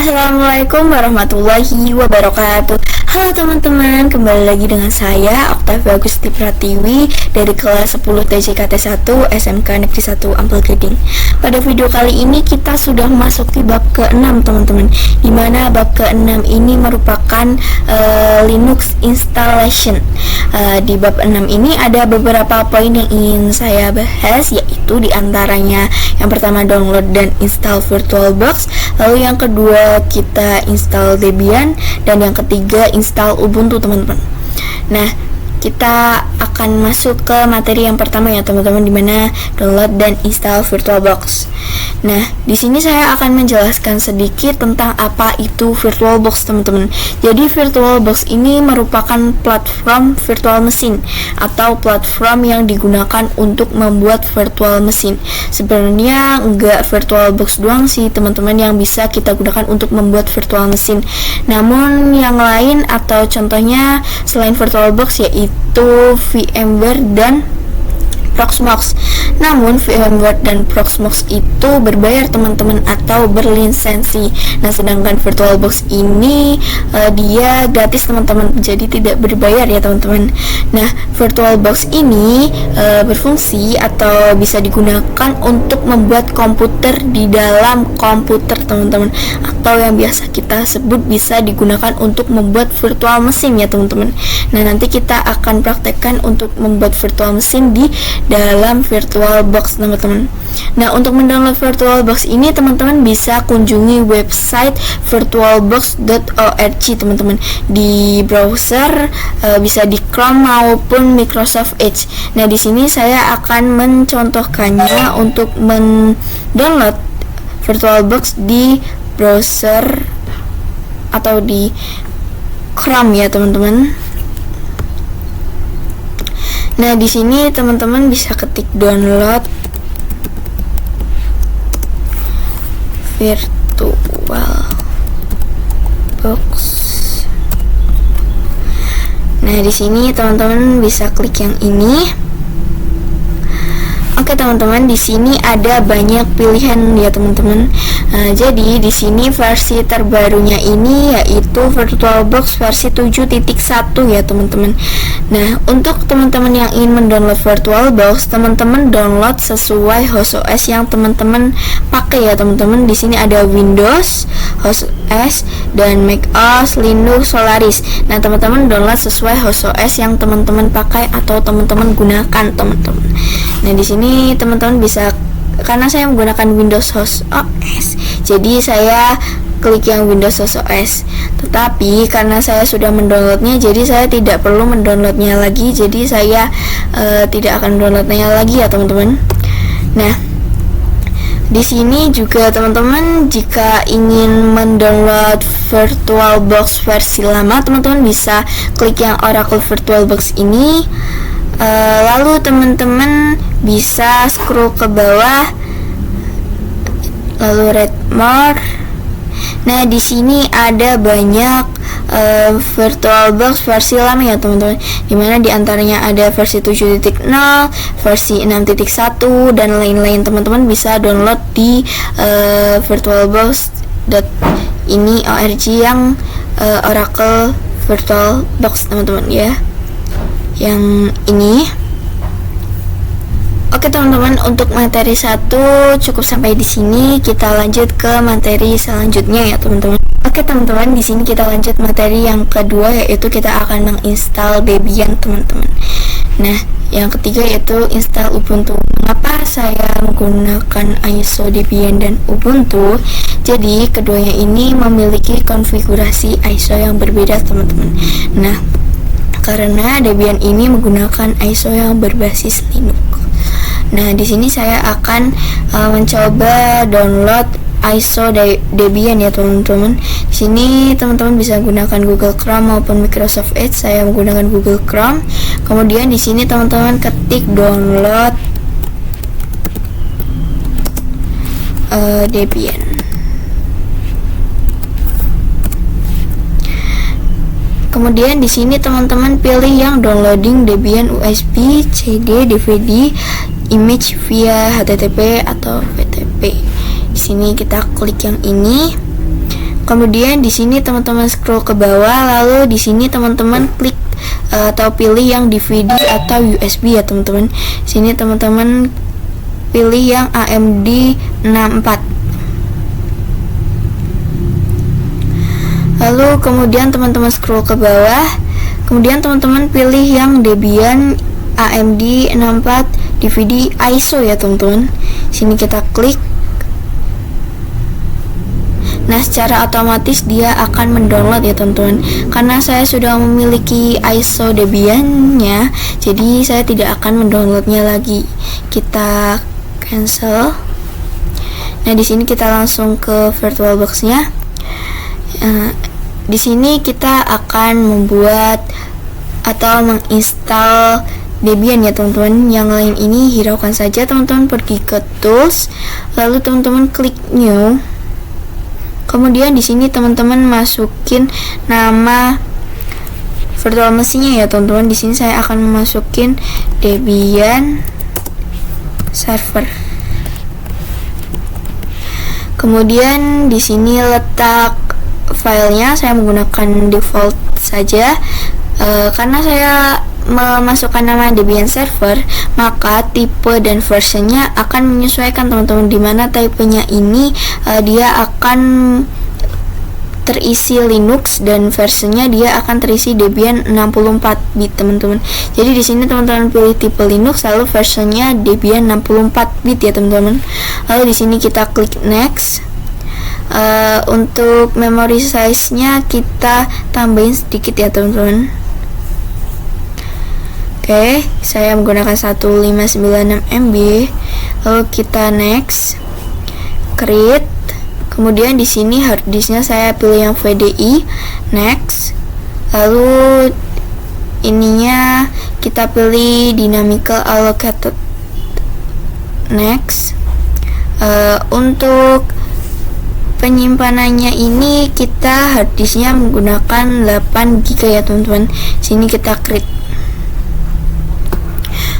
Assalamualaikum warahmatullahi wabarakatuh. Halo teman-teman, kembali lagi dengan saya Oktavia Agusti Pratiwi dari kelas 10 TJKT 1 SMK Negeri 1 Ampel Gading. Pada video kali ini kita sudah memasuki bab ke-6 teman-teman, dimana bab ke-6 ini merupakan Linux installation. Di bab 6 ini ada beberapa poin yang ingin saya bahas, yaitu diantaranya yang pertama download dan install VirtualBox, lalu yang kedua kita install Debian, dan yang ketiga install Ubuntu teman-teman. Nah, kita akan masuk ke materi yang pertama ya teman-teman, dimana download dan install VirtualBox. Nah, di sini saya akan menjelaskan sedikit tentang apa itu VirtualBox teman-teman. Jadi VirtualBox ini merupakan platform virtual machine atau platform yang digunakan untuk membuat virtual machine. Sebenarnya enggak VirtualBox doang sih teman-teman yang bisa kita gunakan untuk membuat virtual machine. Namun yang lain atau contohnya selain VirtualBox yaitu VMware dan Proxmox. Namun VMware dan Proxmox itu berbayar teman-teman atau berlisensi. Nah, sedangkan VirtualBox ini dia gratis teman-teman, jadi tidak berbayar ya teman-teman. Nah, VirtualBox ini berfungsi atau bisa digunakan untuk membuat komputer di dalam komputer teman-teman, atau yang biasa kita sebut bisa digunakan untuk membuat virtual machine ya teman-teman. Nah, nanti kita akan praktekkan untuk membuat virtual machine di dalam VirtualBox teman-teman. Nah, untuk mendownload VirtualBox ini teman-teman bisa kunjungi website virtualbox.org teman-teman. Di browser bisa di Chrome maupun Microsoft Edge. Nah, di sini saya akan mencontohkannya untuk mendownload VirtualBox di browser atau di Chrome ya teman-teman. Nah, di sini teman-teman bisa ketik download VirtualBox. Nah, di sini teman-teman bisa klik yang ini. Oke teman-teman, di sini ada banyak pilihan ya teman-teman. Jadi di sini versi terbarunya ini yaitu VirtualBox versi 7.1 ya teman-teman. Nah, untuk teman-teman yang ingin mendownload VirtualBox, teman-teman download sesuai host OS yang teman-teman pakai ya teman-teman. Di sini ada Windows host OS dan Mac OS, Linux, Solaris. Nah, teman-teman download sesuai host OS yang teman-teman pakai atau teman-teman gunakan teman-teman. Nah, di sini teman-teman bisa, karena saya menggunakan Windows host OS, jadi saya klik yang Windows host OS. Tetapi karena saya sudah mendownloadnya, jadi saya tidak perlu mendownloadnya lagi. Jadi saya tidak akan mendownloadnya lagi ya teman-teman. Nah, di sini juga teman-teman jika ingin mendownload VirtualBox versi lama, teman-teman bisa klik yang Oracle VirtualBox ini. Lalu teman-teman bisa scroll ke bawah, lalu read more. Nah, di sini ada banyak VirtualBox versi lama ya teman-teman, dimana diantaranya ada versi 7.0, versi 6.1 dan lain-lain. Teman-teman bisa download di virtualbox.ini.org yang Oracle VirtualBox teman-teman ya, yang ini. Oke teman-teman, untuk materi 1 cukup sampai di sini. Kita lanjut ke materi selanjutnya ya teman-teman. Oke teman-teman, di sini kita lanjut materi yang kedua, yaitu kita akan menginstal Debian teman-teman. Nah, yang ketiga yaitu install Ubuntu. Mengapa saya menggunakan ISO Debian dan Ubuntu? Jadi keduanya ini memiliki konfigurasi ISO yang berbeda teman-teman. Nah, karena Debian ini menggunakan ISO yang berbasis Linux. Nah, di sini saya akan mencoba download ISO Debian ya teman-teman. Di sini teman-teman bisa gunakan Google Chrome maupun Microsoft Edge. Saya menggunakan Google Chrome. Kemudian di sini teman-teman ketik download Debian. Kemudian di sini teman-teman pilih yang downloading Debian USB, CD, DVD, image via HTTP atau FTP. Di sini kita klik yang ini. Kemudian di sini teman-teman scroll ke bawah, lalu di sini teman-teman klik atau pilih yang DVD atau USB ya teman-teman. Sini teman-teman pilih yang AMD 64. Lalu kemudian teman-teman scroll ke bawah, kemudian teman-teman pilih yang Debian AMD 64 DVD ISO ya teman-teman. Sini kita klik. Nah, secara otomatis dia akan mendownload ya teman-teman. Karena saya sudah memiliki ISO Debian-nya, jadi saya tidak akan mendownloadnya lagi. Kita cancel. Nah, di sini kita langsung ke VirtualBox-nya. Di sini kita akan membuat atau menginstal Debian ya teman-teman. Yang lain ini hiraukan saja teman-teman, pergi ke Tools, lalu teman-teman klik New. Kemudian di sini teman-teman masukin nama virtual mesinnya ya teman-teman. Di sini saya akan masukin Debian server. Kemudian di sini letak filenya saya menggunakan default saja. Karena saya memasukkan nama Debian server, maka tipe dan versionnya akan menyesuaikan teman-teman, dimana tipenya ini dia akan terisi Linux dan versinya dia akan terisi Debian 64 bit teman-teman. Jadi di sini teman-teman pilih tipe Linux, lalu versinya Debian 64 bit ya teman-teman. Lalu di sini kita klik next. Untuk memory size-nya kita tambahin sedikit ya teman-teman. Oke, saya menggunakan 1596 MB. Lalu kita next, create. Kemudian di sini hard disknya saya pilih yang VDI, next. Lalu ininya kita pilih dynamical allocated, next. Untuk penyimpanannya ini kita hard disknya menggunakan 8 GB ya teman-teman. Sini kita create.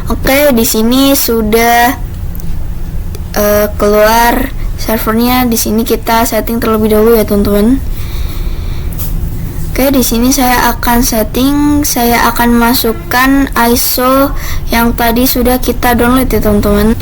Oke, di sini sudah keluar servernya. Di sini kita setting terlebih dahulu ya teman-teman. Oke, di sini saya akan setting, saya akan masukkan ISO yang tadi sudah kita download ya teman-teman.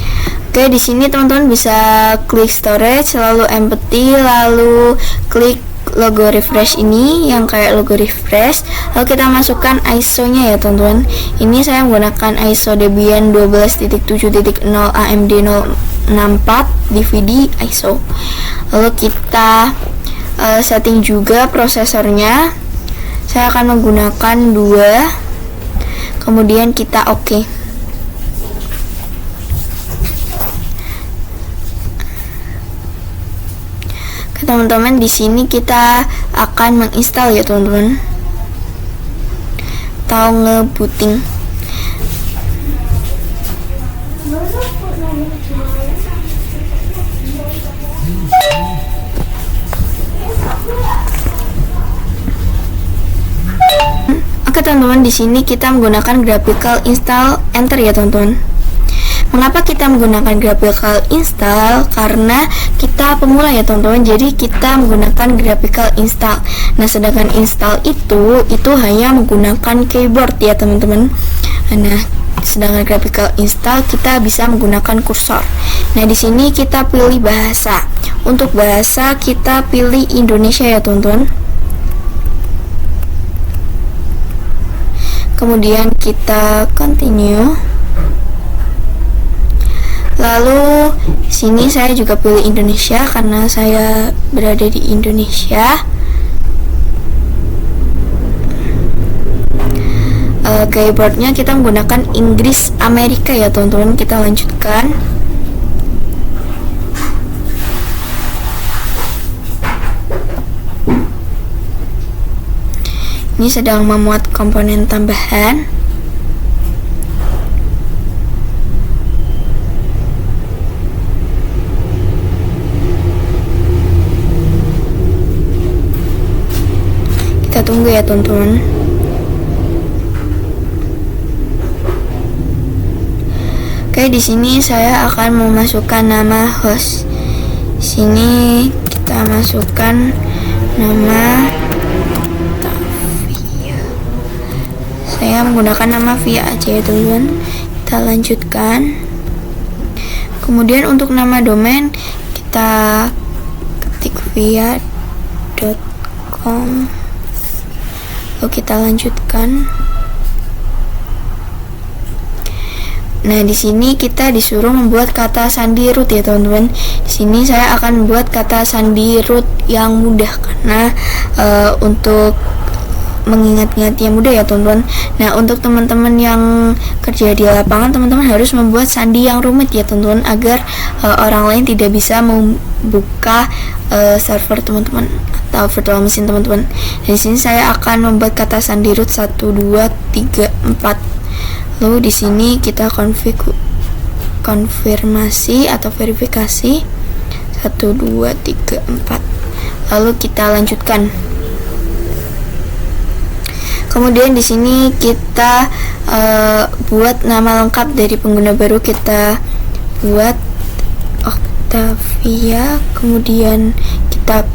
Oke, di sini teman-teman bisa klik storage, lalu empty, lalu klik logo refresh ini yang kayak logo refresh, lalu kita masukkan ISO-nya ya teman-teman. Ini saya menggunakan ISO Debian 12.7.0 AMD 064 DVD ISO. Lalu kita setting juga prosesornya. Saya akan menggunakan 2. Kemudian kita oke. Teman-teman, di sini kita akan menginstal ya teman-teman, atau ngebooting. Oke teman-teman, di sini kita menggunakan graphical install, enter ya teman-teman. Mengapa kita menggunakan graphical install? Karena kita pemula ya teman-teman, jadi kita menggunakan graphical install. Nah, sedangkan install itu hanya menggunakan keyboard ya teman-teman. Nah, sedangkan graphical install kita bisa menggunakan kursor. Nah, di sini kita pilih bahasa. Untuk bahasa kita pilih Indonesia ya teman-teman. Kemudian kita continue. Lalu sini saya juga pilih Indonesia karena saya berada di Indonesia. Keyboardnya kita menggunakan Inggris Amerika ya teman-teman. Kita lanjutkan. Ini sedang memuat komponen tambahan. Kita tunggu ya teman-teman. Oke, di sini saya akan memasukkan nama host. Sini kita masukkan nama Tavia. Saya menggunakan nama Via aja ya teman-teman. Kita lanjutkan. Kemudian untuk nama domain kita ketik via.com. Lalu kita lanjutkan. Nah, di sini kita disuruh membuat kata sandi root ya teman-teman. Di sini saya akan membuat kata sandi root yang mudah karena untuk mengingat-ingat yang mudah ya teman-teman. Nah, untuk teman-teman yang kerja di lapangan, teman-teman harus membuat sandi yang rumit ya teman-teman agar orang lain tidak bisa membuka server teman-teman atau virtual machine teman-teman. Di sini saya akan membuat kata sandi root 1 2 3 4. Lalu di sini kita konfirmasi atau verifikasi 1 2 3 4. Lalu kita lanjutkan. Kemudian di sini kita buat nama lengkap dari pengguna baru, kita buat Octavia, kemudian kita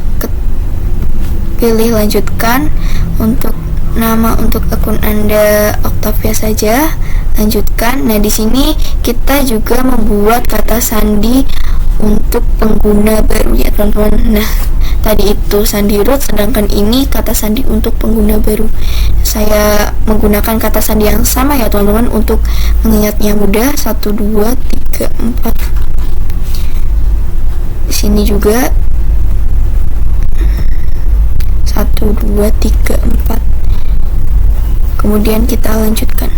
pilih lanjutkan. Untuk nama untuk akun Anda Octavia saja, lanjutkan. Nah, di sini kita juga membuat kata sandi untuk pengguna baru ya teman-teman. Nah, tadi itu sandi root, sedangkan ini kata sandi untuk pengguna baru. Saya menggunakan kata sandi yang sama ya teman-teman untuk mengingatnya mudah. 1 2 3 4. Di sini juga 1 2 3 4. Kemudian kita lanjutkan.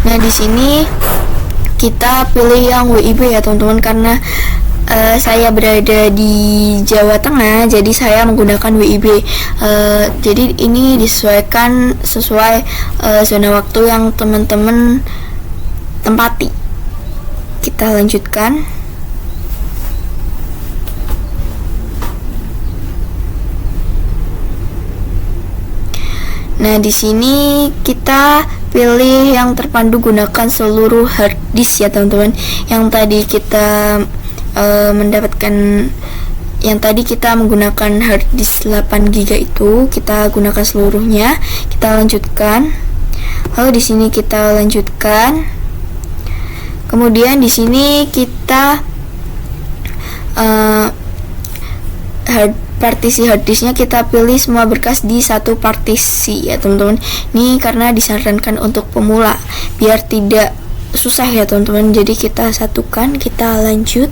Nah, di sini kita pilih yang WIB ya teman-teman karena saya berada di Jawa Tengah, jadi saya menggunakan WIB. Jadi ini disesuaikan sesuai zona waktu yang teman-teman tempati. Kita lanjutkan. Nah, di sini kita pilih yang terpandu gunakan seluruh hard disk ya teman-teman. Yang tadi kita mendapatkan, yang tadi kita menggunakan hard disk 8 GB itu kita gunakan seluruhnya. Kita lanjutkan. Lalu di sini kita lanjutkan. Kemudian di sini kita partisi harddisknya kita pilih semua berkas di satu partisi ya teman-teman. Ini karena disarankan untuk pemula biar tidak susah ya teman-teman. Jadi kita satukan, kita lanjut.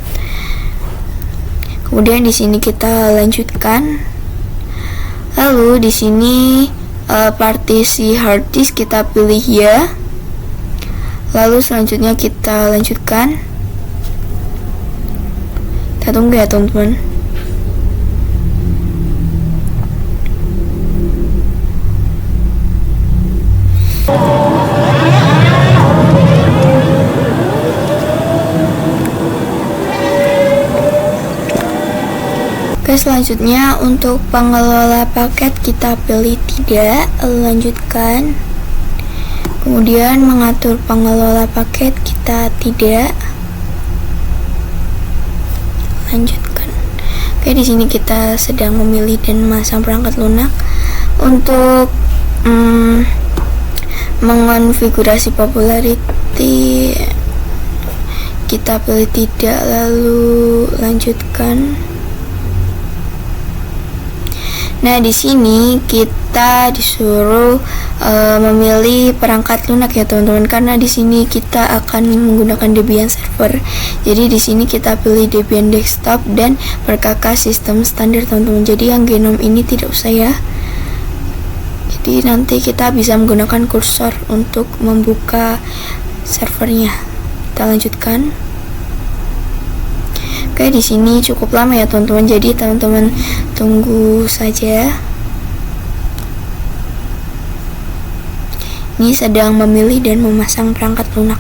Kemudian di sini kita lanjutkan. Lalu di sini partisi harddisk kita pilih ya. Lalu selanjutnya kita lanjutkan. Kita tunggu ya teman-teman. Oke, selanjutnya untuk pengelola paket kita pilih tidak, lanjutkan. Kemudian mengatur pengelola paket kita tidak, lanjutkan. Oke, di sini kita sedang memilih dan memasang perangkat lunak. Untuk mengonfigurasi popularity kita pilih tidak, lalu lanjutkan. Nah, di sini kita disuruh memilih perangkat lunak ya teman-teman, karena di sini kita akan menggunakan Debian server. Jadi di sini kita pilih Debian desktop dan perkakas sistem standar teman-teman. Jadi yang Genome ini tidak usah ya. Jadi nanti kita bisa menggunakan kursor untuk membuka servernya. Kita lanjutkan. Oke, di sini cukup lama ya teman-teman. Jadi teman-teman tunggu saja. Ini sedang memilih dan memasang perangkat lunak.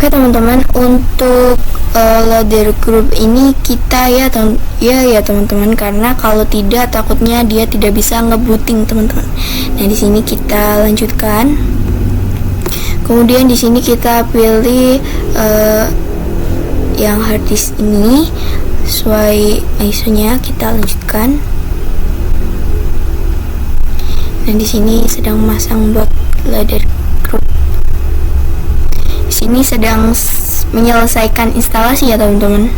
Oke teman-teman, untuk loader group ini kita ya teman-teman, karena kalau tidak takutnya dia tidak bisa ngebooting teman-teman. Nah di sini kita lanjutkan. Kemudian di sini kita pilih yang hard disk ini sesuai ISO-nya, kita lanjutkan. Nah di sini sedang memasang buat loader group. Ini sedang menyelesaikan instalasi ya teman-teman.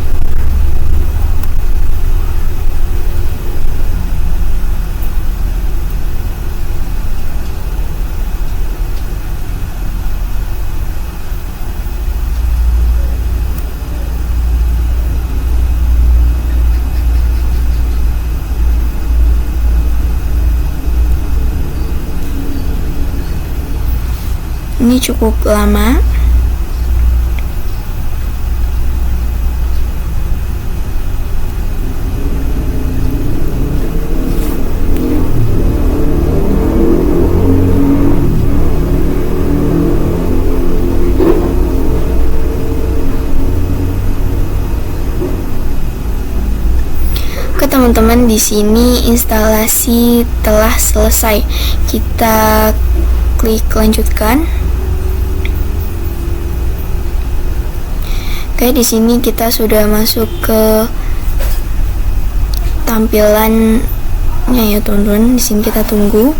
Ini cukup lama. Teman-teman, di sini instalasi telah selesai. Kita klik lanjutkan. Oke, di sini kita sudah masuk ke tampilannya ya teman-teman. Di sini kita tunggu.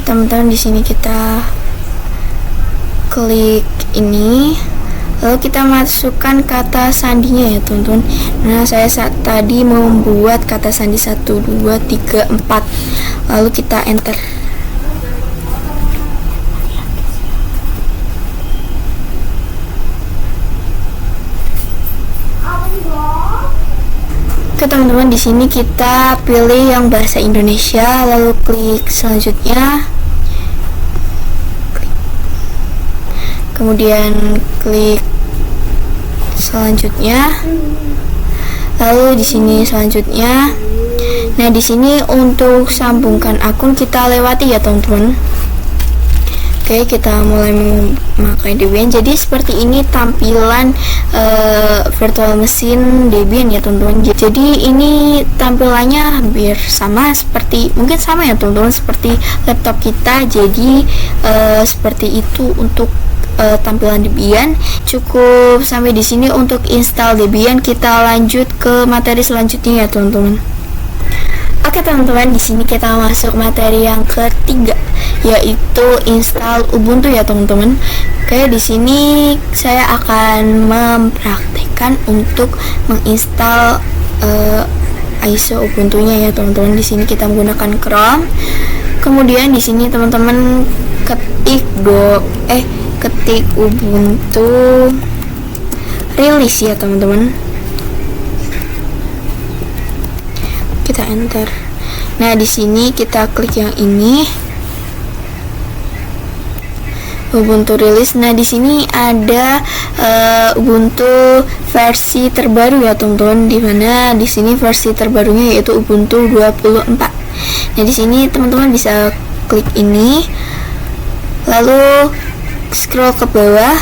Teman-teman, di sini kita klik ini, lalu kita masukkan kata sandinya ya teman-teman. Nah saya tadi membuat kata sandi 1, 2, 3, 4, lalu kita enter. Oke teman-teman, di sini kita pilih yang bahasa Indonesia, lalu klik selanjutnya. Kemudian klik selanjutnya. Lalu di sini selanjutnya. Nah, di sini untuk sambungkan akun kita lewati ya teman-teman. Oke, kita mulai memakai Debian. Jadi seperti ini tampilan virtual machine Debian ya teman-teman. Jadi ini tampilannya hampir sama seperti, mungkin sama ya teman-teman, seperti laptop kita. Jadi seperti itu untuk tampilan Debian. Cukup sampai di sini untuk install Debian. Kita lanjut ke materi selanjutnya ya teman-teman. Oke teman-teman, di sini kita masuk materi yang ketiga, yaitu install Ubuntu ya teman-teman. Oke, di sini saya akan mempraktekkan untuk menginstal ISO Ubuntu-nya ya teman-teman. Di sini kita menggunakan Chrome. Kemudian di sini teman-teman ketik Ubuntu release ya teman-teman. Kita enter. Nah, di sini kita klik yang ini, Ubuntu release. Nah, di sini ada Ubuntu versi terbaru ya teman-teman, di mana di sini versi terbarunya yaitu Ubuntu 24. Nah, di sini teman-teman bisa klik ini, lalu scroll ke bawah.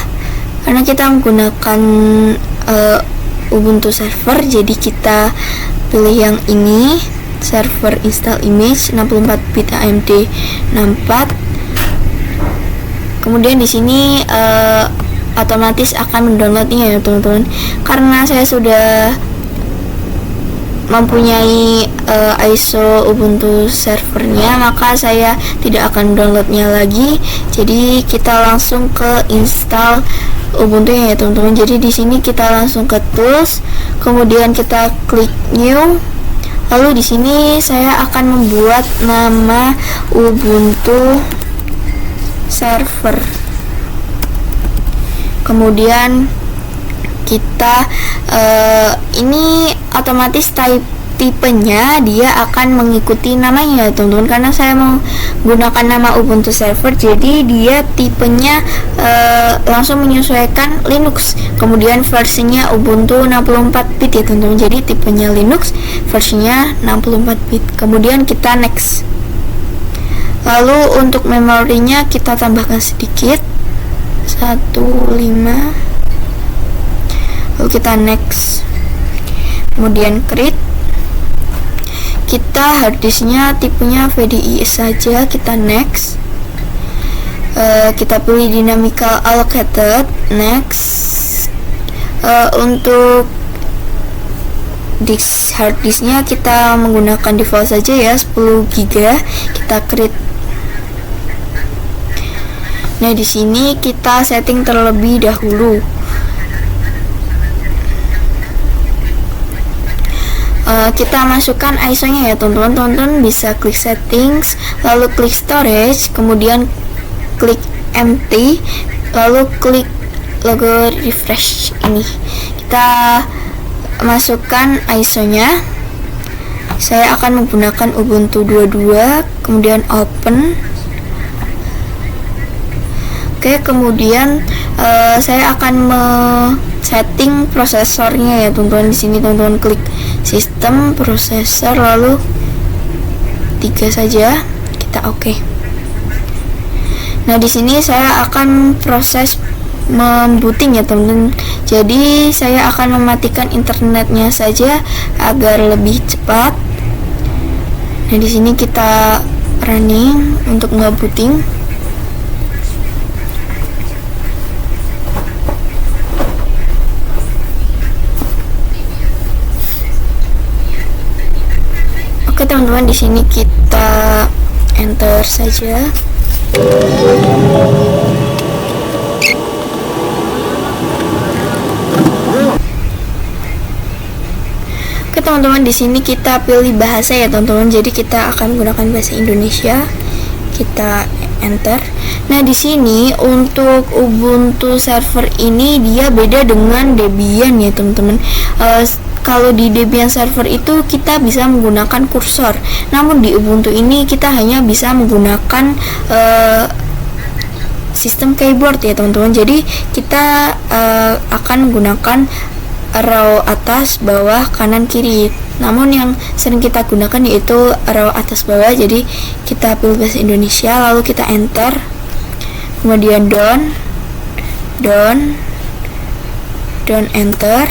Karena kita menggunakan Ubuntu server, jadi kita pilih yang ini, server install image 64 bit AMD 64. Kemudian di sini otomatis akan mendownloadnya ya teman-teman. Karena saya sudah mempunyai ISO Ubuntu servernya, maka saya tidak akan downloadnya lagi. Jadi kita langsung ke install Ubuntu ya teman-teman. Jadi di sini kita langsung ke tools, kemudian kita klik new. Lalu di sini saya akan membuat nama Ubuntu server. Kemudian kita ini otomatis typing tipenya dia akan mengikuti namanya teman-teman, karena saya menggunakan nama Ubuntu server, jadi dia tipenya langsung menyesuaikan Linux. Kemudian versinya Ubuntu 64 bit ya teman-teman, jadi tipenya Linux, versinya 64 bit. Kemudian kita next. Lalu untuk memorinya kita tambahkan sedikit 15, lalu kita next. Kemudian create, kita harddisknya tipenya VDI saja, kita next. Kita pilih dynamical allocated, next. Untuk harddisknya kita menggunakan default saja ya, 10 GB, kita create. Nah, di sini kita setting terlebih dahulu. Kita masukkan ISO-nya ya teman-teman. Teman-teman bisa klik settings, lalu klik storage, kemudian klik empty, lalu klik logo refresh ini. Kita masukkan ISO-nya. Saya akan menggunakan Ubuntu 22, kemudian open. Oke, kemudian saya akan setting prosesornya ya teman-teman. Di sini teman-teman klik sistem, prosesor, lalu 3 saja, kita oke. Nah, di sini saya akan proses membooting ya teman-teman. Jadi saya akan mematikan internetnya saja agar lebih cepat. Nah, di sini kita running untuk ngebooting. Oke teman-teman, di sini kita enter saja. Oke teman-teman, di sini kita pilih bahasa ya teman-teman. Jadi kita akan menggunakan bahasa Indonesia. Kita enter. Nah, di sini untuk Ubuntu server ini dia beda dengan Debian ya teman-teman. Kalau di Debian server itu kita bisa menggunakan kursor, namun di Ubuntu ini kita hanya bisa menggunakan sistem keyboard ya teman-teman. Jadi kita akan menggunakan arrow atas, bawah, kanan, kiri. Namun yang sering kita gunakan yaitu arrow atas, bawah. Jadi kita pilih bahasa Indonesia, lalu kita enter. Kemudian down, enter.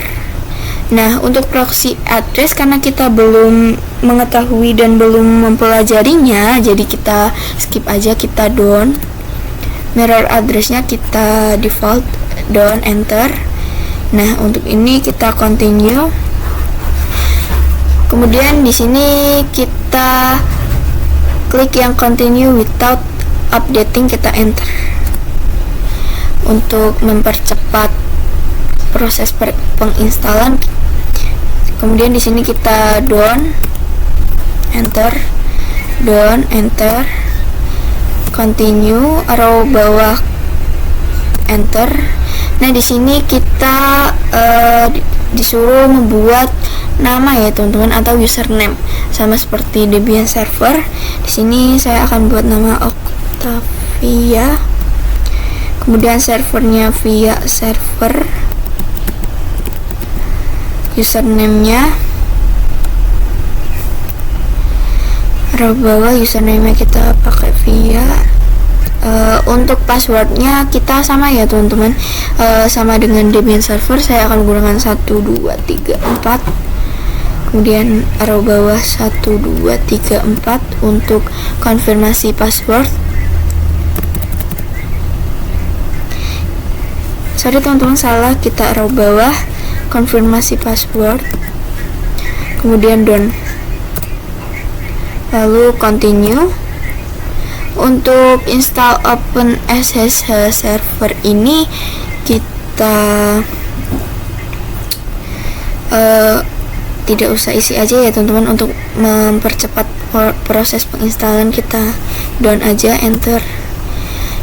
Nah, untuk proxy address karena kita belum mengetahui dan belum mempelajarinya, jadi kita skip aja, kita down. Mirror addressnya kita default, down, enter. Nah, untuk ini kita continue. Kemudian di sini kita klik yang continue without updating, kita enter. Untuk mempercepat proses penginstalan. Kemudian di sini kita down, enter, continue, arrow bawah, enter. Nah, di sini kita disuruh membuat nama ya teman-teman, atau username, sama seperti Debian server. Di sini saya akan buat nama Octavia. Kemudian servernya via server. Username-nya arrow bawah, username-nya kita pakai via. Untuk passwordnya kita sama ya teman-teman, sama dengan Debian server. Saya akan menggunakan 1 2 3 4, kemudian arrow bawah 1 2 3 4 untuk konfirmasi password. Sorry teman-teman, salah, kita arrow bawah konfirmasi password, kemudian done, lalu continue. Untuk install OpenSSH server ini kita tidak usah isi aja ya teman-teman. Untuk mempercepat proses penginstalan kita down aja, enter.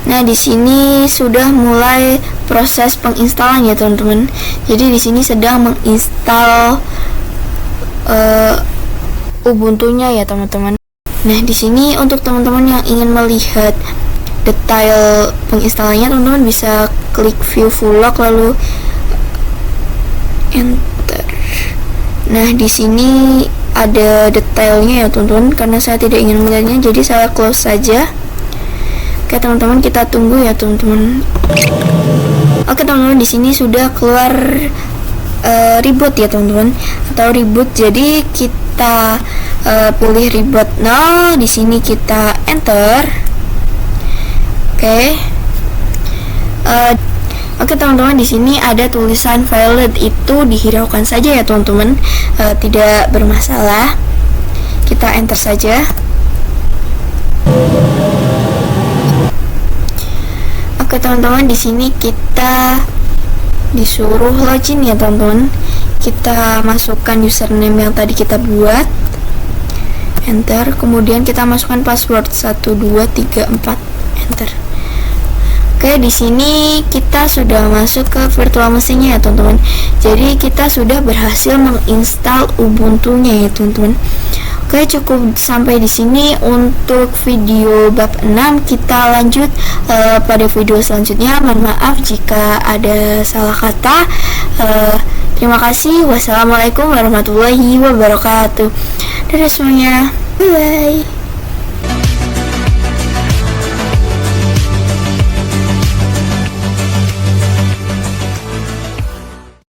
Nah, di sini sudah mulai proses penginstalan ya teman-teman. Jadi di sini sedang menginstal Ubuntu-nya ya teman-teman. Nah, di sini untuk teman-teman yang ingin melihat detail penginstalannya, teman-teman bisa klik view full log lalu enter. Nah, di sini ada detailnya ya teman-teman. Karena saya tidak ingin melihatnya, jadi saya close saja. Oke teman-teman, kita tunggu ya teman-teman. Oke teman-teman, di sini sudah keluar reboot ya teman-teman, atau reboot. Jadi kita pilih reboot now. Di sini kita enter. Oke teman-teman, di sini ada tulisan valid, itu dihiraukan saja ya teman-teman, tidak bermasalah. Kita enter saja. Oke teman-teman, di sini kita disuruh login ya teman-teman. Kita masukkan username yang tadi kita buat, enter. Kemudian kita masukkan password 1234, enter. Oke, di sini kita sudah masuk ke virtual machine-nya ya teman-teman. Jadi kita sudah berhasil menginstal Ubuntu-nya ya teman-teman. Oke, cukup sampai di sini untuk video bab 6. Kita lanjut pada video selanjutnya. Mohon maaf jika ada salah kata. Terima kasih. Wassalamualaikum warahmatullahi wabarakatuh. Dadah semuanya. Bye bye.